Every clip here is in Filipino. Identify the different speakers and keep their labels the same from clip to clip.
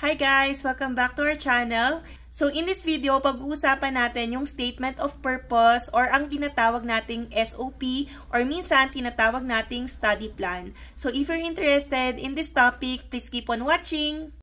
Speaker 1: Hi guys! Welcome back to our channel. So in this video, pag-uusapan natin yung statement of purpose or ang tinatawag nating SOP or minsan tinatawag nating study plan. So if you're interested in this topic, please keep on watching!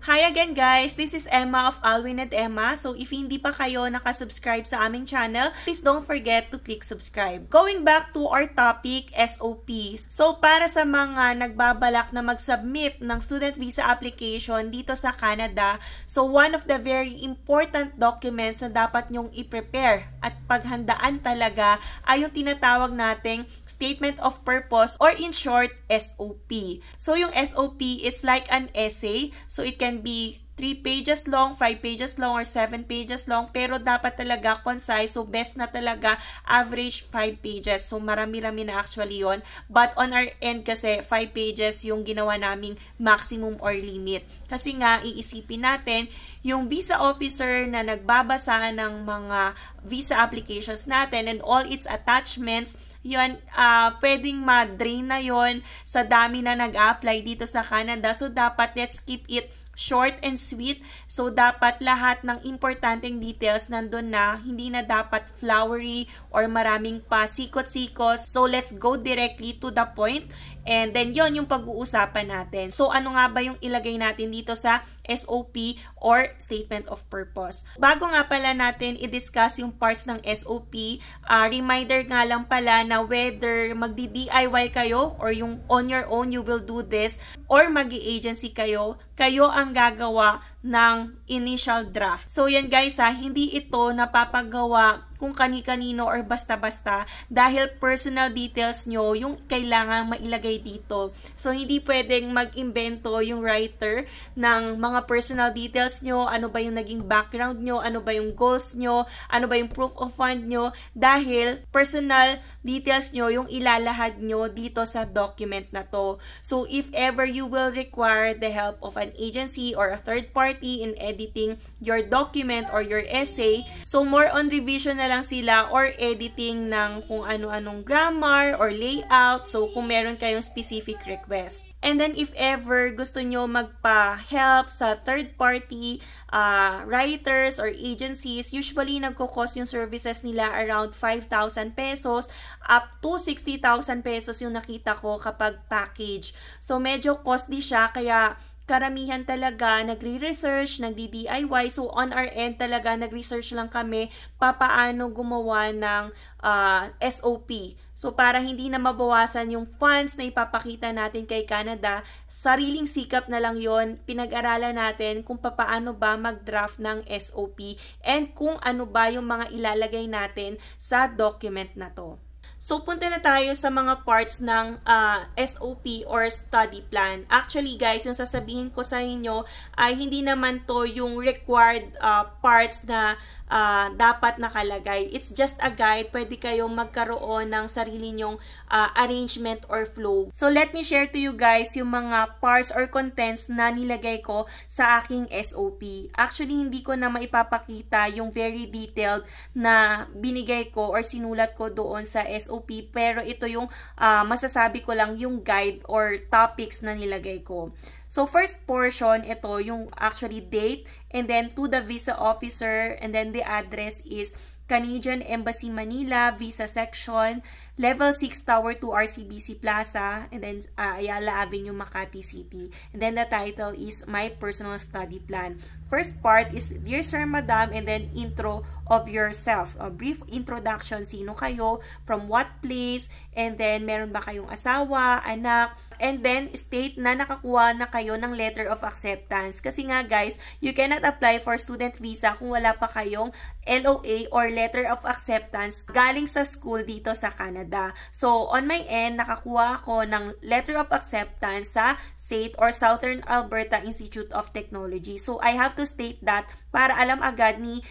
Speaker 1: Hi again guys! This is Emma of Alwin and Emma. So if hindi pa kayo nakasubscribe sa aming channel, please don't forget to click subscribe. Going back to our topic, SOPs. So para sa mga nagbabalak na mag-submit ng student visa application dito sa Canada, so one of the very important documents na dapat nyong i-prepare at paghandaan talaga ay yung tinatawag nating Statement of Purpose or in short, SOP. So yung SOP, it's like an essay. So it can be 3 pages long, 5 pages long, or 7 pages long. Pero dapat talaga concise. So, best na talaga average 5 pages. So, marami-rami na actually yon. But on our end kasi, 5 pages yung ginawa naming maximum or limit. Kasi nga, iisipin natin, yung visa officer na nagbabasa ng mga visa applications natin and all its attachments, yun, pwedeng ma-drain na yon sa dami na nag-apply dito sa Canada. So, dapat let's keep it short and sweet. So, dapat lahat ng importanteng details nandun na. Hindi na dapat flowery or maraming pasikot-sikos. So, let's go directly to the point. And then, yon yung pag-uusapan natin. So, ano nga ba yung ilagay natin dito sa SOP or Statement of Purpose? Bago nga pala natin i-discuss yung parts ng SOP, reminder nga lang pala na whether magdi-DIY kayo or yung on your own you will do this or magi-agency kayo, kayo ang gagawa ng initial draft. So, yan guys hindi ito napapagawa kung kani-kanino or basta-basta dahil personal details nyo yung kailangan mailagay dito. So, hindi pwedeng mag-imbento yung writer ng mga personal details nyo, ano ba yung naging background nyo, ano ba yung goals nyo, ano ba yung proof of fund nyo, dahil personal details nyo yung ilalahad nyo dito sa document na to. So, if ever you will require the help of an agency or a third party in editing your document or your essay, so more on revision na lang sila or editing ng kung ano-anong grammar or layout. So, kung meron kayong specific request. And then, if ever gusto nyo magpa-help sa third-party writers or agencies, usually nagko-cost yung services nila around 5,000 pesos up to 60,000 pesos yung nakita ko kapag package. So, medyo costly siya, kaya karamihan talaga nagre-research, nagdi-DIY. So, on our end talaga, nag-research lang kami papaano gumawa ng SOP. So, para hindi na mabawasan yung funds na ipapakita natin kay Canada, sariling sikap na lang yon, pinag-aralan natin kung papaano ba mag-draft ng SOP and kung ano ba yung mga ilalagay natin sa document na to. So, punta na tayo sa mga parts ng SOP or study plan. Actually, guys, yung sasabihin ko sa inyo ay hindi naman to yung required parts na dapat nakalagay. It's just a guide. Pwede kayong magkaroon ng sarili nyong arrangement or flow. So, let me share to you guys yung mga parts or contents na nilagay ko sa aking SOP. Actually, hindi ko na maipapakita yung very detailed na binigay ko or sinulat ko doon sa SOP, pero ito yung masasabi ko lang yung guide or topics na nilagay ko. So, first portion, ito yung actually date, and then to the visa officer, and then the address is Canadian Embassy Manila, Visa Section, Level 6 Tower 2 RCBC Plaza, and then Ayala Avenue, Makati City. And then the title is My Personal Study Plan. First part is Dear Sir, Madam, and then intro of yourself. A brief introduction, sino kayo, from what place, and then meron ba kayong asawa, anak, and then state na nakakuha na kayo ng letter of acceptance. Kasi nga guys, you cannot apply for student visa kung wala pa kayong LOA or letter of acceptance galing sa school dito sa Canada. So, on my end, nakakuha ako ng letter of acceptance sa SAIT or Southern Alberta Institute of Technology. So, I have to state that para alam agad ni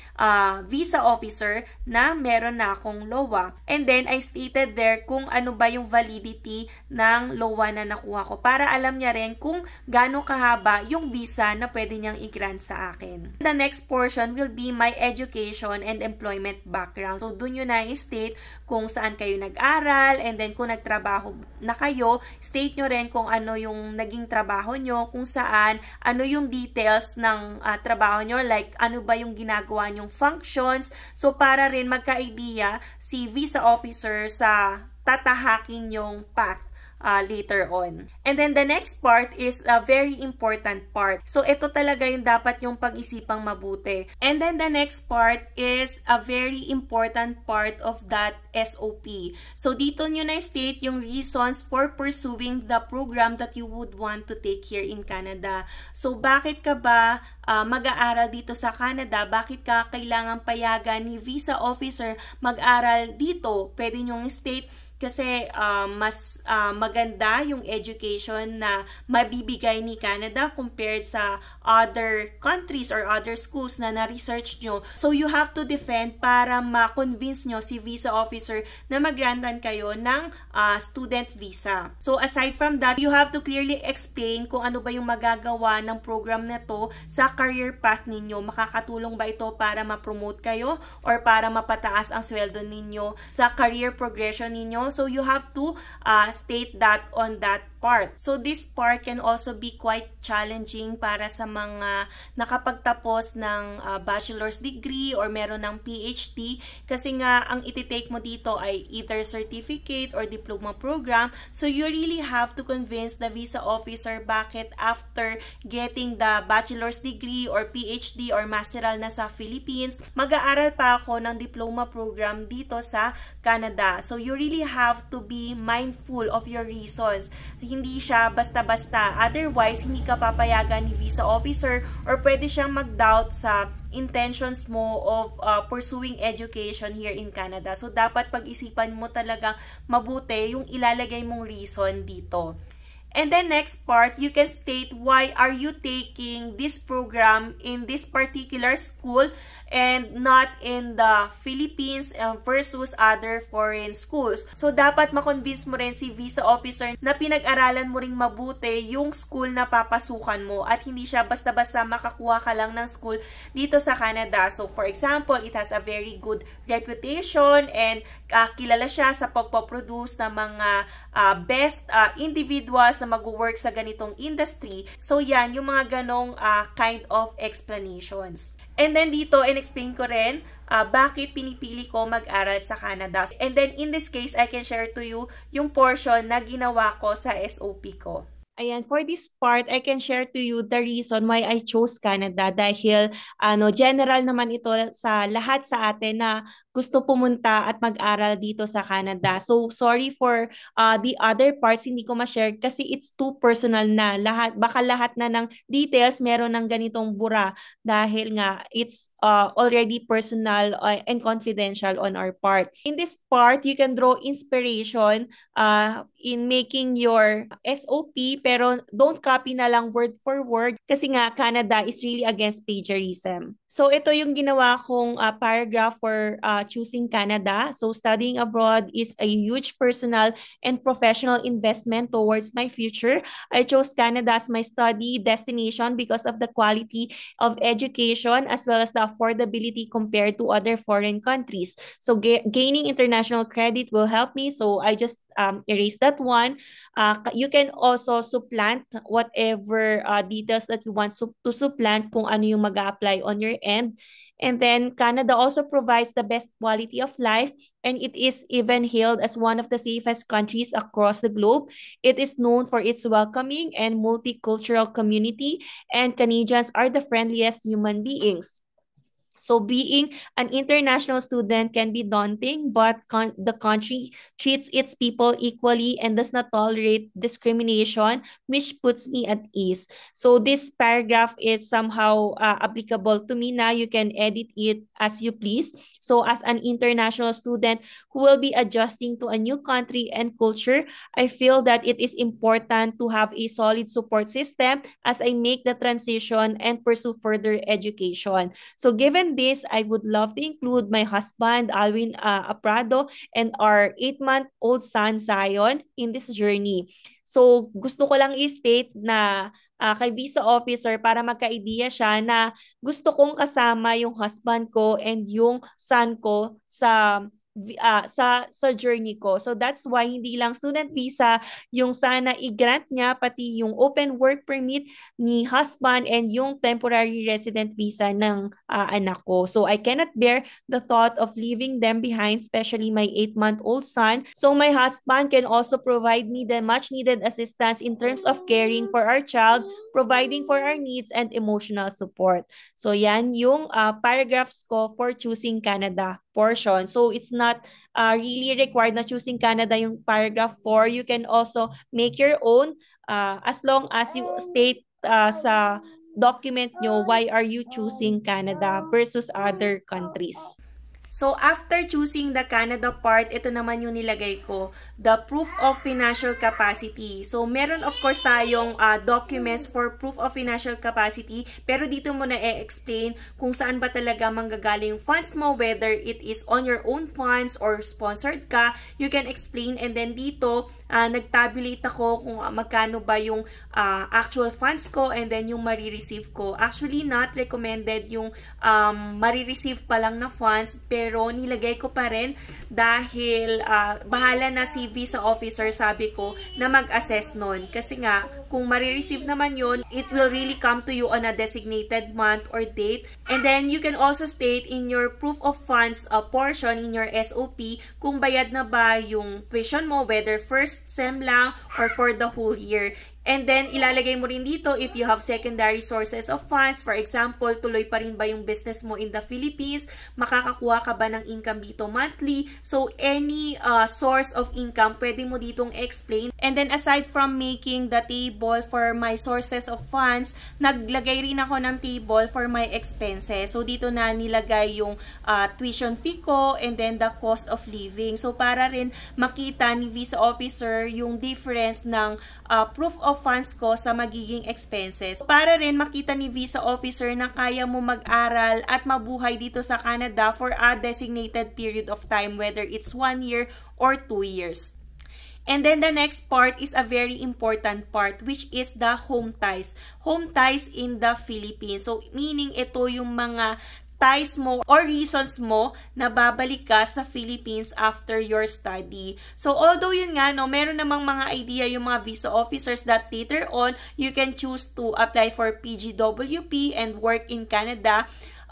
Speaker 1: visa officer na meron na akong LOA. And then, I stated there kung ano ba yung validity ng LOA na nakuha ko para alam niya rin kung gaano kahaba yung visa na pwede niyang i-grant sa akin. The next portion will be my education and employment background. So, dun yun na i-state kung saan kayo nag-aral, and then kung nagtrabaho na kayo, state nyo rin kung ano yung naging trabaho nyo, kung saan, ano yung details ng trabaho nyo, like ano ba yung ginagawa nyong functions. So, para rin magka-idea si visa officer sa tatahakin yung path later on. And then the next part is a very important part. So ito talaga yung dapat yung pag-isipang mabuti. And then the next part is a very important part of that SOP. So dito nyo na-state yung reasons for pursuing the program that you would want to take here in Canada. So bakit ka ba mag-aaral dito sa Canada? Bakit ka kailangan payagan ni visa officer mag-aral dito? Pwede nyong state kasi mas maganda yung education na mabibigay ni Canada compared sa other countries or other schools na na-research nyo. So you have to defend para ma-convince nyo si visa officer na mag-grantan kayo ng student visa. So aside from that, you have to clearly explain kung ano ba yung magagawa ng program na to sa career path ninyo. Makakatulong ba ito para ma-promote kayo or para mapataas ang sweldo ninyo sa career progression ninyo? So you have to state that on that part. So this part can also be quite challenging para sa mga nakapagtapos ng bachelor's degree or meron ng PhD, kasi nga ang ititake mo dito ay either certificate or diploma program. So you really have to convince the visa officer bakit after getting the bachelor's degree or PhD or masteral na sa Philippines, mag-aaral pa ako ng diploma program dito sa Canada. So you really have to be mindful of your reasons. Hindi siya basta-basta. Otherwise, hindi ka papayagan ni visa officer or pwede siyang mag-doubt sa intentions mo of pursuing education here in Canada. So, dapat pag-isipan mo talagang mabuti yung ilalagay mong reason dito. And then next part, you can state why are you taking this program in this particular school and not in the Philippines versus other foreign schools. So dapat ma-convince mo rin si visa officer na pinag-aralan mo ring mabuti yung school na papasukan mo at hindi siya basta-basta makakuha ka lang ng school dito sa Canada. So for example, it has a very good reputation and kilala siya sa pagpoproduce ng mga best individuals na mag-work sa ganitong industry. So yan, yung mga ganong kind of explanations. And then dito, in-explain ko rin bakit pinipili ko mag-aral sa Canada. And then in this case, I can share to you yung portion na ginawa ko sa SOP ko. Ayan, for this part, I can share to you the reason why I chose Canada dahil general naman ito sa lahat sa atin na gusto pumunta at mag-aral dito sa Canada. So, sorry for the other parts, hindi ko ma-share kasi it's too personal na. Baka lahat na ng details meron ng ganitong bura dahil nga it's already personal and confidential on our part. In this part, you can draw inspiration in making your SOP, pero don't copy na lang word for word kasi nga Canada is really against plagiarism. So ito yung ginawa kong paragraph for choosing Canada. So studying abroad is a huge personal and professional investment towards my future. I chose Canada as my study destination because of the quality of education as well as the affordability compared to other foreign countries. So gaining international credit will help me. So I just erase that one. You can also supplant whatever details that you want to supplant kung ano yung mag-a-apply on your end. And then Canada also provides the best quality of life, and it is even hailed as one of the safest countries across the globe. It is known for its welcoming and multicultural community, and Canadians are the friendliest human beings. So being an international student can be daunting, but the country treats its people equally and does not tolerate discrimination, which puts me at ease. So this paragraph is somehow applicable to me now. You can edit it as you please. So as an international student who will be adjusting to a new country and culture, I feel that it is important to have a solid support system as I make the transition and pursue further education. So given than this, I would love to include my husband, Alwin Aprado, and our 8-month-old son, Zion, in this journey. So, gusto ko lang i-state na kay visa officer para magka-idea siya na gusto kong kasama yung husband ko and yung son ko sa journey ko. So that's why hindi lang student visa yung sana i-grant niya, pati yung open work permit ni husband and yung temporary resident visa ng anak ko. So I cannot bear the thought of leaving them behind, especially my 8-month-old son. So my husband can also provide me the much needed assistance in terms of caring for our child, providing for our needs and emotional support. So yan yung paragraphs ko for choosing Canada portion. So it's not really required na choosing Canada yung paragraph 4. You can also make your own as long as you state sa document nyo why are you choosing Canada versus other countries. So, after choosing the Canada part, ito naman yung nilagay ko, the proof of financial capacity. So, meron of course tayong documents for proof of financial capacity, pero dito mo na i-explain kung saan ba talaga manggagaling yung funds mo, whether it is on your own funds or sponsored ka, you can explain. And then dito, nag-tabulate ako kung magkano ba yung actual funds ko and then yung marireceive ko. Actually, not recommended yung marireceive pa lang na funds, pero nilagay ko pa rin dahil bahala na si visa officer, sabi ko, na mag-assess nun. Kasi nga, kung marireceive naman yun, it will really come to you on a designated month or date. And then, you can also state in your proof of funds portion in your SOP kung bayad na ba yung tuition mo, whether first sem lang or for the whole year. And then, ilalagay mo rin dito if you have secondary sources of funds. For example, tuloy pa rin ba yung business mo in the Philippines? Makakakuha ka ba ng income dito monthly? So, any source of income, pwede mo ditong explain. And then, aside from making the table for my sources of funds, naglagay rin ako ng table for my expenses. So, dito na nilagay yung tuition fee ko and then the cost of living. So, para rin makita ni visa officer yung difference ng proof of funds ko sa magiging expenses. Para rin makita ni visa officer na kaya mo mag-aral at mabuhay dito sa Canada for a designated period of time, whether it's 1 year or 2 years. And then the next part is a very important part, which is the home ties. Home ties in the Philippines. So, meaning ito yung mga ties mo or reasons mo na babalik ka sa Philippines after your study. So, although yun nga, no, meron namang mga idea yung mga visa officers that later on, you can choose to apply for PGWP and work in Canada.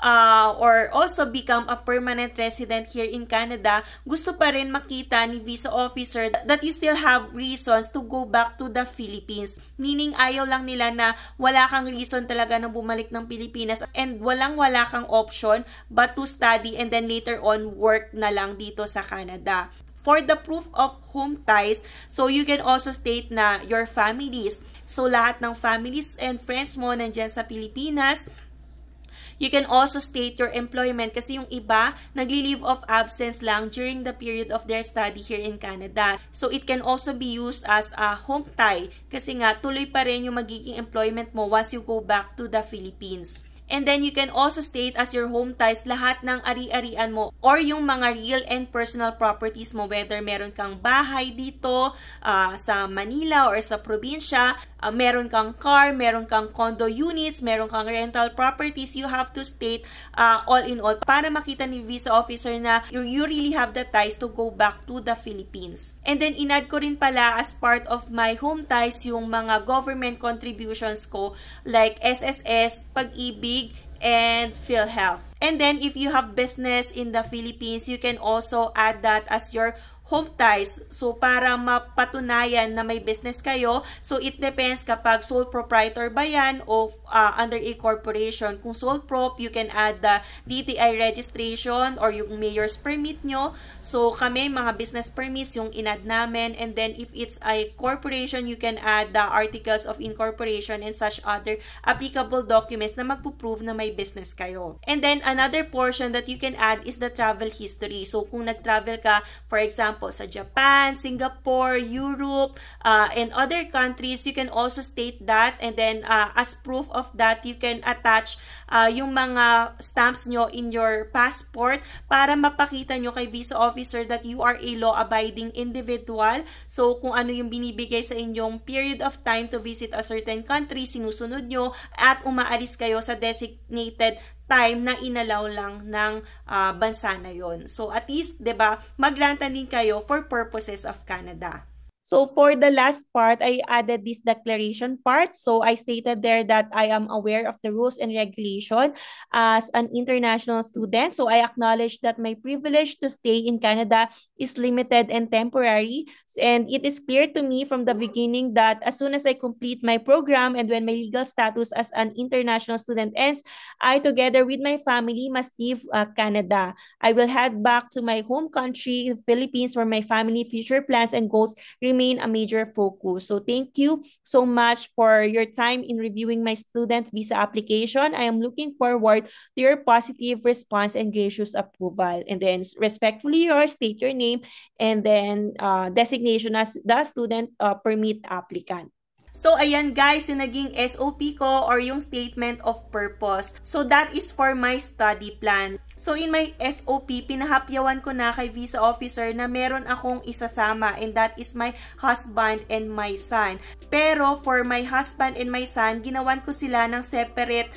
Speaker 1: Or also become a permanent resident here in Canada, gusto pa rin makita ni visa officer that you still have reasons to go back to the Philippines. Meaning, ayaw lang nila na wala kang reason talaga na bumalik ng Pilipinas and wala kang option but to study and then later on work na lang dito sa Canada. For the proof of home ties, so you can also state na your families. So, lahat ng families and friends mo nandyan sa Pilipinas. You can also state your employment kasi yung iba, nagli-leave of absence lang during the period of their study here in Canada. So, it can also be used as a home tie kasi nga, tuloy pa rin yung magiging employment mo once you go back to the Philippines. And then, you can also state as your home ties lahat ng ari-arian mo or yung mga real and personal properties mo, whether meron kang bahay dito sa Manila or sa probinsya, meron kang car, meron kang condo units, meron kang rental properties, you have to state all in all para makita ni visa officer na you really have the ties to go back to the Philippines. And then, inad ko rin pala as part of my home ties yung mga government contributions ko like SSS, Pag-ibig, and PhilHealth. And then, if you have business in the Philippines, you can also add that as your home ties. So, para mapatunayan na may business kayo. So, it depends kapag sole proprietor ba yan o under a corporation. Kung sole prop, you can add the DTI registration or yung mayor's permit nyo. So, kami, mga business permits yung in-add namin. And then, if it's a corporation, you can add the articles of incorporation and such other applicable documents na magpo-prove na may business kayo. And then, another portion that you can add is the travel history. So, kung nag-travel ka, for example, example, sa Japan, Singapore, Europe, and other countries, you can also state that, and then as proof of that, you can attach yung mga stamps nyo in your passport para mapakita nyo kay visa officer that you are a law-abiding individual. So, kung ano yung binibigay sa inyong period of time to visit a certain country, sinusunod nyo at umaalis kayo sa designated time na inalaw lang ng bansa na yon. So, at least, 'di ba, magrantan din kayo for purposes of Canada. So, for the last part, I added this declaration part. So, I stated there that I am aware of the rules and regulation as an international student. So, I acknowledge that my privilege to stay in Canada is limited and temporary. And it is clear to me from the beginning that as soon as I complete my program and when my legal status as an international student ends, I, together with my family, must leave Canada. I will head back to my home country, the Philippines, where my family future plans and goals remain a major focus. So thank you so much for your time in reviewing my student visa application. I am looking forward to your positive response and gracious approval. And then respectfully yours, state your name, and then designation as the student permit applicant. So, ayan guys, yung naging SOP ko or yung statement of purpose. So, that is for my study plan. So, in my SOP, pinahapyawan ko na kay visa officer na meron akong isasama, and that is my husband and my son. Pero, for my husband and my son, ginawan ko sila ng separate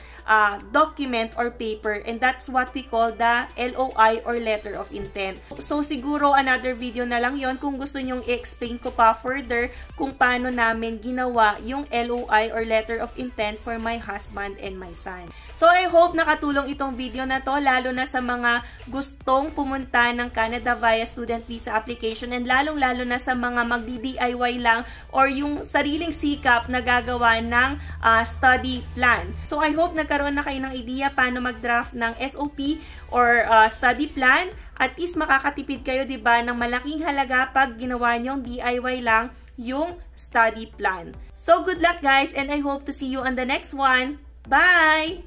Speaker 1: document or paper, and that's what we call the LOI or letter of intent. So, siguro another video na lang yon kung gusto nyong i-explain ko pa further kung paano namin ginawa yung LOI or letter of intent for my husband and my son. So, I hope nakatulong itong video na to, lalo na sa mga gustong pumunta ng Canada via student visa application, and lalong-lalo na sa mga magdi-DIY lang or yung sariling sikap na gagawa ng study plan. So, I hope nagkaroon na kayo ng idea paano mag-draft ng SOP or study plan. At least makakatipid kayo, 'di ba, ng malaking halaga pag ginawa nyong DIY lang yung study plan. So, good luck guys, and I hope to see you on the next one. Bye!